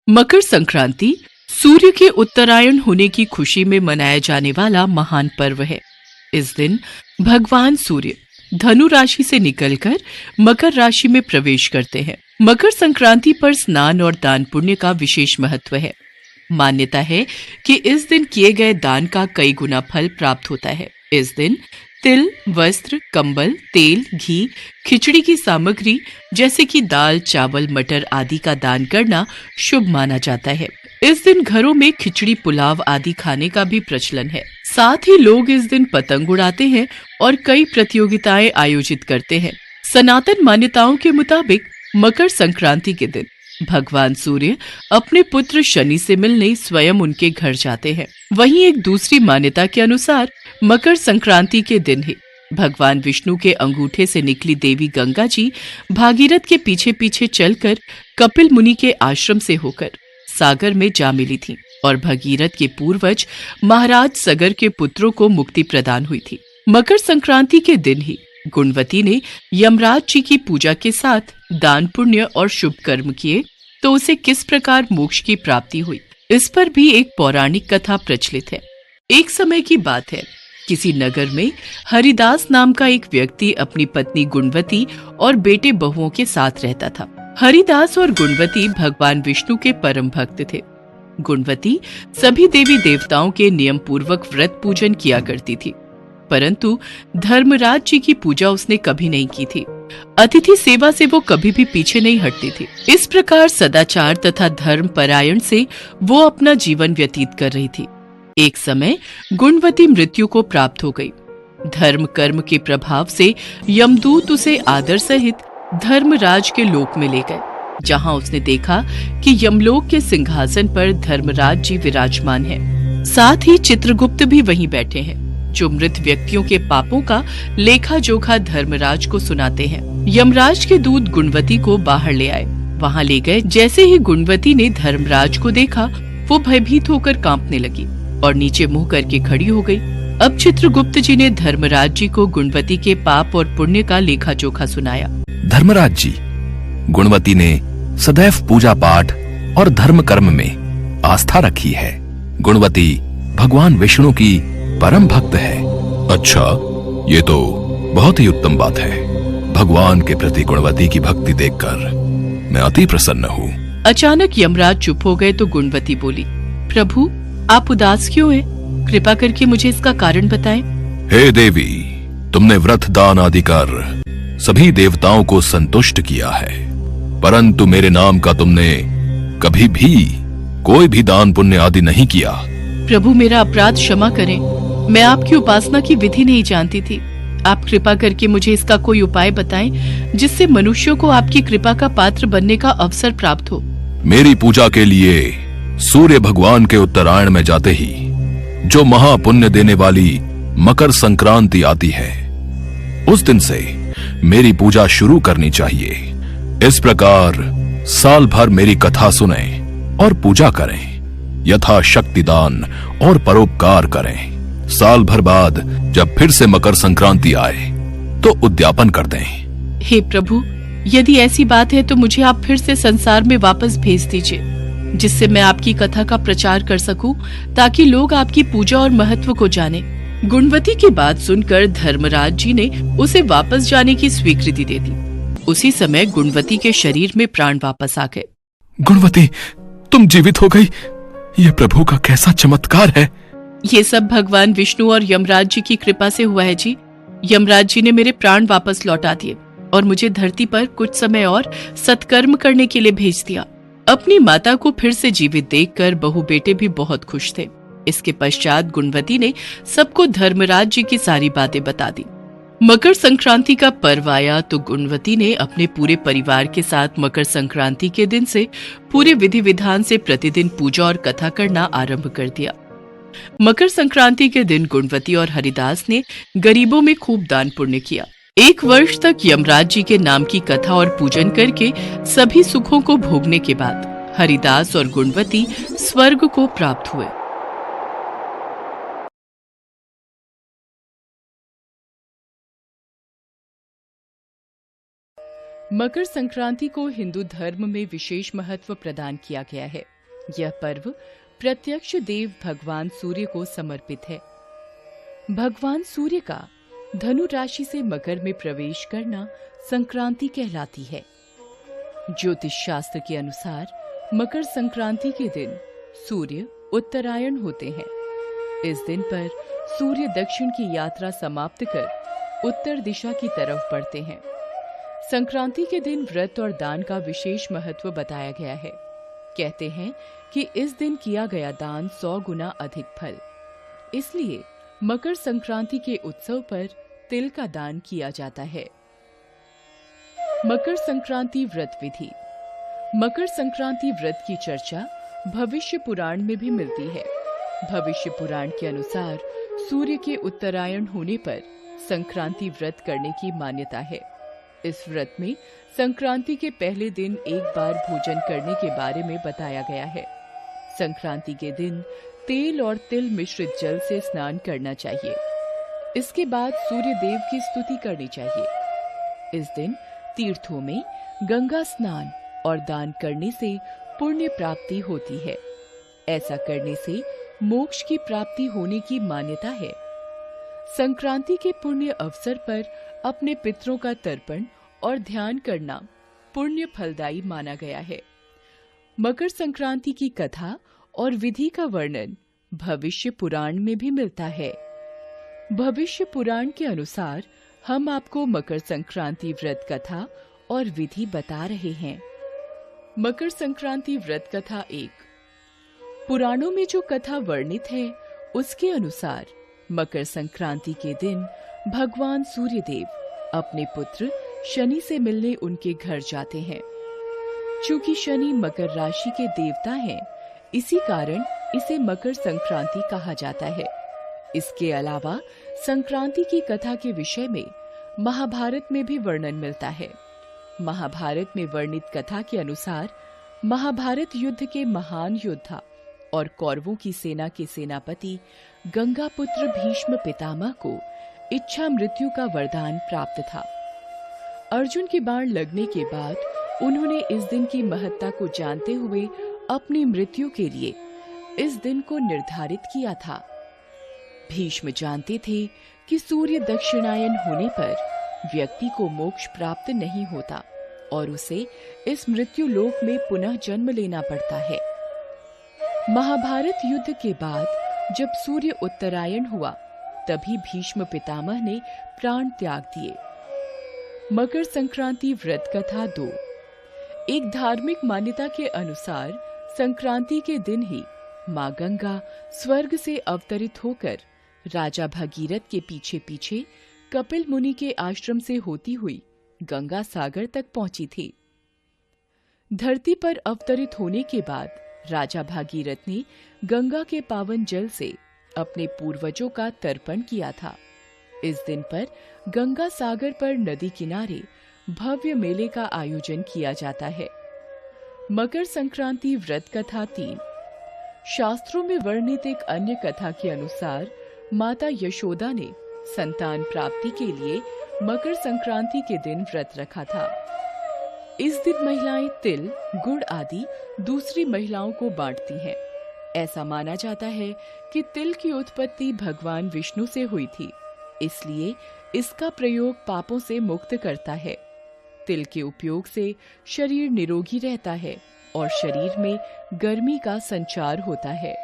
मकर संक्रांति सूर्य के उत्तरायण होने की खुशी में मनाया जाने वाला महान पर्व है। इस दिन भगवान सूर्य धनु राशि से निकलकर मकर राशि में प्रवेश करते हैं। मकर संक्रांति पर स्नान और दान पुण्य का विशेष महत्व है। मान्यता है कि इस दिन किए गए दान का कई गुना फल प्राप्त होता है। इस दिन तिल, वस्त्र, कंबल, तेल, घी, खिचड़ी की सामग्री जैसे कि दाल, चावल, मटर आदि का दान करना शुभ माना जाता है। इस दिन घरों में खिचड़ी, पुलाव आदि खाने का भी प्रचलन है। साथ ही लोग इस दिन पतंग उड़ाते हैं और कई प्रतियोगिताएं आयोजित करते हैं। सनातन मान्यताओं के मुताबिक मकर संक्रांति के दिन भगवान सूर्य अपने पुत्र शनि से मिलने स्वयं उनके घर जाते हैं। वहीं एक दूसरी मान्यता के अनुसार मकर संक्रांति के दिन ही भगवान विष्णु के अंगूठे से निकली देवी गंगा जी भागीरथ के पीछे पीछे चलकर कपिल मुनि के आश्रम से होकर सागर में जा मिली थीं और भगीरथ के पूर्वज महाराज सगर के पुत्रों को मुक्ति प्रदान हुई थी। मकर संक्रांति के दिन ही गुणवती ने यमराज जी की पूजा के साथ दान पुण्य और शुभ कर्म किए तो उसे किस प्रकार मोक्ष की प्राप्ति हुई, इस पर भी एक पौराणिक कथा प्रचलित है। एक समय की बात है, किसी नगर में हरिदास नाम का एक व्यक्ति अपनी पत्नी गुणवती और बेटे बहुओं के साथ रहता था। हरिदास और गुणवती भगवान विष्णु के परम भक्त थे। गुणवती सभी देवी देवताओं के नियम पूर्वक व्रत पूजन किया करती थी, परंतु धर्मराज जी की पूजा उसने कभी नहीं की थी। अतिथि सेवा से वो कभी भी पीछे नहीं हटती थी। इस प्रकार सदाचार तथा धर्म परायण से वो अपना जीवन व्यतीत कर रही थी। एक समय गुणवती मृत्यु को प्राप्त हो गई। धर्म कर्म के प्रभाव से यमदूत उसे आदर सहित धर्मराज के लोक में ले गए, जहां उसने देखा कि यमलोक के सिंहासन पर धर्मराज जी विराजमान हैं। साथ ही चित्रगुप्त भी वहीं बैठे हैं, जो मृत व्यक्तियों के पापों का लेखा जोखा धर्मराज को सुनाते हैं। यमराज के दूत गुणवती को बाहर ले आए, वहां ले गए। जैसे ही गुणवती ने धर्मराज को देखा, वो भयभीत होकर कांपने लगी और नीचे मुंह करके खड़ी हो गई। अब चित्रगुप्त जी ने धर्मराज जी को गुणवती के पाप और पुण्य का लेखा जोखा सुनाया। धर्मराज जी, गुणवती ने सदैव पूजा पाठ और धर्म कर्म में आस्था रखी है। गुणवती भगवान विष्णु की परम भक्त है। अच्छा, ये तो बहुत ही उत्तम बात है। भगवान के प्रति गुणवती की भक्ति देखकर मैं अति प्रसन्न हूँ। अचानक यमराज चुप हो गए तो गुणवती बोली, प्रभु आप उदास क्यों हैं? कृपा करके मुझे इसका कारण बताएं। हे देवी, तुमने व्रत दान आदि कर सभी देवताओं को संतुष्ट किया है, परंतु मेरे नाम का तुमने कभी भी कोई भी दान पुण्य आदि नहीं किया। प्रभु मेरा अपराध क्षमा करें, मैं आपकी उपासना की विधि नहीं जानती थी। आप कृपा करके मुझे इसका कोई उपाय बताएं, जिससे मनुष्यों को आपकी कृपा का पात्र बनने का अवसर प्राप्त हो। मेरी पूजा के लिए सूर्य भगवान के उत्तरायण में जाते ही जो महापुण्य देने वाली मकर संक्रांति आती है, उस दिन से मेरी पूजा शुरू करनी चाहिए। इस प्रकार साल भर मेरी कथा सुने और पूजा करें, यथाशक्ति दान और परोपकार करें। साल भर बाद जब फिर से मकर संक्रांति आए तो उद्यापन कर दें। हे प्रभु, यदि ऐसी बात है तो मुझे आप फिर से संसार में वापस भेज दीजिए, जिससे मैं आपकी कथा का प्रचार कर सकूं, ताकि लोग आपकी पूजा और महत्व को जाने। गुणवती की बात सुनकर धर्मराज जी ने उसे वापस जाने की स्वीकृति दे दी। उसी समय गुणवती के शरीर में प्राण वापस आ गए। गुणवती, तुम जीवित हो गई। यह प्रभु का कैसा चमत्कार है। ये सब भगवान विष्णु और यमराज जी की कृपा से हुआ है जी। यमराज जी ने मेरे प्राण वापस लौटा दिए और मुझे धरती पर कुछ समय और सत्कर्म करने के लिए भेज दिया। अपनी माता को फिर से जीवित देखकर बहू बेटे भी बहुत खुश थे। इसके पश्चात गुणवती ने सबको धर्मराज जी की सारी बातें बता दी। मकर संक्रांति का पर्व आया तो गुणवती ने अपने पूरे परिवार के साथ मकर संक्रांति के दिन से पूरे विधि विधान से प्रतिदिन पूजा और कथा करना आरंभ कर दिया। मकर संक्रांति के दिन गुणवती और हरिदास ने गरीबों में खूब दान पुण्य किया। 1 वर्ष तक यमराज जी के नाम की कथा और पूजन करके सभी सुखों को भोगने के बाद हरिदास और गुणवती स्वर्ग को प्राप्त हुए। मकर संक्रांति को हिंदू धर्म में विशेष महत्व प्रदान किया गया है। यह पर्व प्रत्यक्ष देव भगवान सूर्य को समर्पित है। भगवान सूर्य का धनु राशि से मकर में प्रवेश करना संक्रांति कहलाती है। ज्योतिष शास्त्र के अनुसार मकर संक्रांति के दिन सूर्य उत्तरायण होते हैं। इस दिन पर सूर्य दक्षिण की यात्रा समाप्त कर उत्तर दिशा की तरफ बढ़ते हैं। संक्रांति के दिन व्रत और दान का विशेष महत्व बताया गया है। कहते हैं कि इस दिन किया गया दान 100 गुना अधिक फल, इसलिए मकर संक्रांति के उत्सव पर तिल का दान किया जाता है। मकर संक्रांति व्रत विधि। मकर संक्रांति व्रत की चर्चा भविष्य पुराण में भी मिलती है। भविष्य पुराण के अनुसार सूर्य के उत्तरायण होने पर संक्रांति व्रत करने की मान्यता है। इस व्रत में संक्रांति के पहले दिन एक बार भोजन करने के बारे में बताया गया है। संक्रांति के दिन तेल और तिल मिश्रित जल से स्नान करना चाहिए। इसके बाद सूर्य देव की स्तुति करनी चाहिए। इस दिन तीर्थों में गंगा स्नान और दान करने से पुण्य प्राप्ति होती है। ऐसा करने से मोक्ष की प्राप्ति होने की मान्यता है। संक्रांति के पुण्य अवसर पर अपने पितरों का तर्पण और ध्यान करना पुण्य फलदायी माना गया है। मकर संक्रांति की कथा और विधि का वर्णन भविष्य पुराण में भी मिलता है। भविष्य पुराण के अनुसार हम आपको मकर संक्रांति व्रत कथा और विधि बता रहे हैं। मकर संक्रांति व्रत कथा 1। पुराणों में जो कथा वर्णित है उसके अनुसार मकर संक्रांति के दिन भगवान सूर्यदेव अपने पुत्र शनि से मिलने उनके घर जाते हैं। चूंकि शनि मकर राशि के देवता हैं, इसी कारण इसे मकर संक्रांति कहा जाता है। इसके अलावा संक्रांति की कथा के विषय में महाभारत में भी वर्णन मिलता है। महाभारत में वर्णित कथा के अनुसार महाभारत युद्ध के महान योद्धा और कौरवों की सेना के सेनापति गंगापुत्र भीष्म पितामह को इच्छा मृत्यु का वरदान प्राप्त था। अर्जुन के बाण लगने के बाद उन्होंने इस दिन की महत्ता को जानते हुए अपनी मृत्यु के लिए इस दिन को निर्धारित किया था। भीष्म जानते थे कि सूर्य दक्षिणायन होने पर व्यक्ति को मोक्ष प्राप्त नहीं होता और उसे इस मृत्यु लोक में पुनः जन्म लेना पड़ता है। महाभारत युद्ध के बाद जब सूर्य उत्तरायण हुआ, तभी भीष्म पितामह ने प्राण त्याग दिए। मकर संक्रांति व्रत कथा 2। एक धार्मिक मान्यता के अनुसार संक्रांति के दिन ही मां गंगा स्वर्ग से अवतरित होकर राजा भगीरथ के पीछे पीछे कपिल मुनि के आश्रम से होती हुई गंगा सागर तक पहुंची थी। धरती पर अवतरित होने के बाद राजा भागीरथ ने गंगा के पावन जल से अपने पूर्वजों का तर्पण किया था। इस दिन पर गंगा सागर पर नदी किनारे भव्य मेले का आयोजन किया जाता है। मकर संक्रांति व्रत कथा 3। शास्त्रों में वर्णित एक अन्य कथा के अनुसार माता यशोदा ने संतान प्राप्ति के लिए मकर संक्रांति के दिन व्रत रखा था। इस दिन महिलाएं तिल, गुड़ आदि दूसरी महिलाओं को बांटती हैं। ऐसा माना जाता है कि तिल की उत्पत्ति भगवान विष्णु से हुई थी, इसलिए इसका प्रयोग पापों से मुक्त करता है। तिल के उपयोग से शरीर निरोगी रहता है और शरीर में गर्मी का संचार होता है।